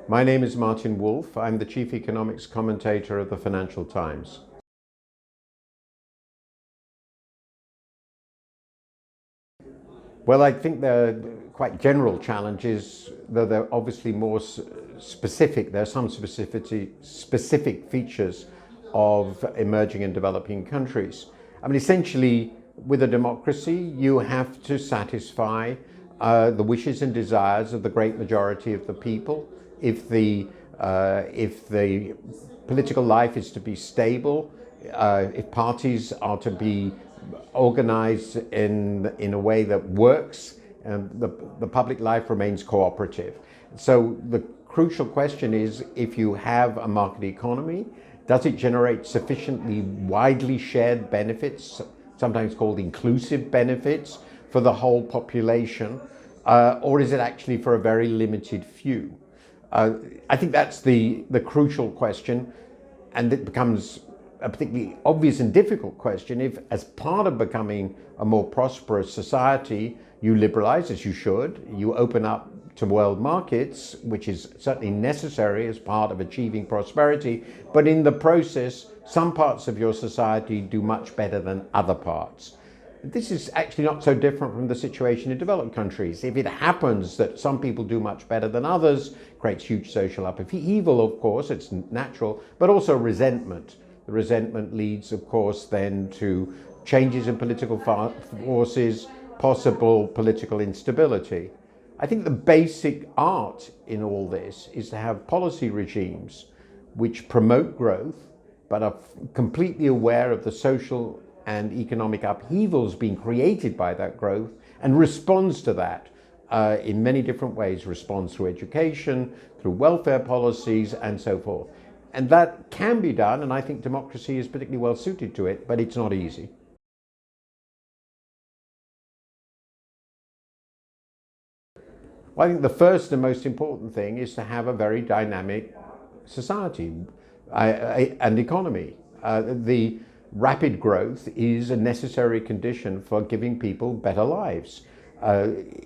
My name is Martin Wolf. I'm the Chief Economics Commentator of the Financial Times. Well, I think they're quite general challenges, though they're obviously more specific. There are some specific features of emerging and developing countries. I mean, essentially, with a democracy, you have to satisfy the wishes and desires of the great majority of the people. If the political life is to be stable, if parties are to be organized in a way that works, and the public life remains cooperative. So the crucial question is, if you have a market economy, does it generate sufficiently widely shared benefits, sometimes called inclusive benefits, for the whole population, or is it actually for a very limited few? I think that's the crucial question, and it becomes a particularly obvious and difficult question if, as part of becoming a more prosperous society, you liberalize, as you should, you open up to world markets, which is certainly necessary as part of achieving prosperity, but in the process, some parts of your society do much better than other parts. This is actually not so different from the situation in developed countries. If it happens that some people do much better than others, it creates huge social upheaval, of course, it's natural, but also resentment. The resentment leads, of course, then to changes in political forces, possible political instability. I think the basic art in all this is to have policy regimes which promote growth, but are completely aware of the social and economic upheavals being created by that growth, and responds to that in many different ways, responds through education, through welfare policies, and so forth. And that can be done, and I think democracy is particularly well suited to it, but it's not easy. Well, I think the first and most important thing is to have a very dynamic society and economy. The rapid growth is a necessary condition for giving people better lives.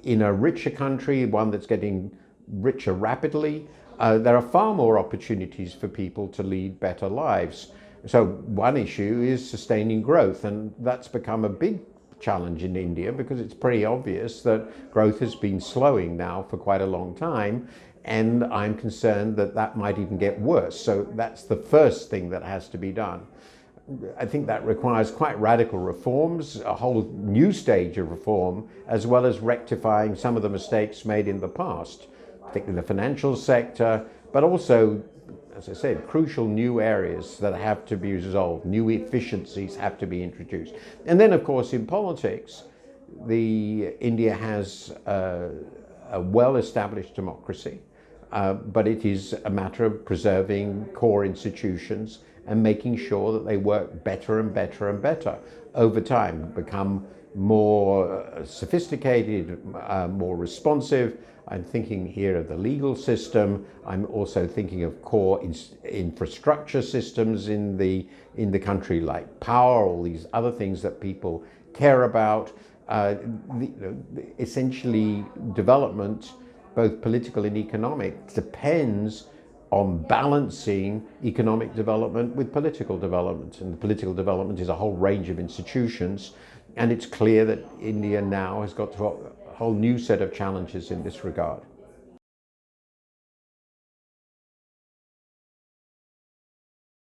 In a richer country, one that's getting richer rapidly, there are far more opportunities for people to lead better lives. So one issue is sustaining growth, and that's become a big challenge in India because it's pretty obvious that growth has been slowing now for quite a long time, and I'm concerned that that might even get worse. So that's the first thing that has to be done. I think that requires quite radical reforms, a whole new stage of reform, as well as rectifying some of the mistakes made in the past, particularly in the financial sector, but also, as I said, crucial new areas that have to be resolved, new efficiencies have to be introduced. And then, of course, in politics, India has a well-established democracy, but it is a matter of preserving core institutions and making sure that they work better and better and better over time, become more sophisticated, more responsive. I'm thinking here of the legal system. I'm also thinking of core infrastructure systems in the country, like power, all these other things that people care about. Essentially, development, both political and economic, depends on balancing economic development with political development. And political development is a whole range of institutions. And it's clear that India now has got to a whole new set of challenges in this regard.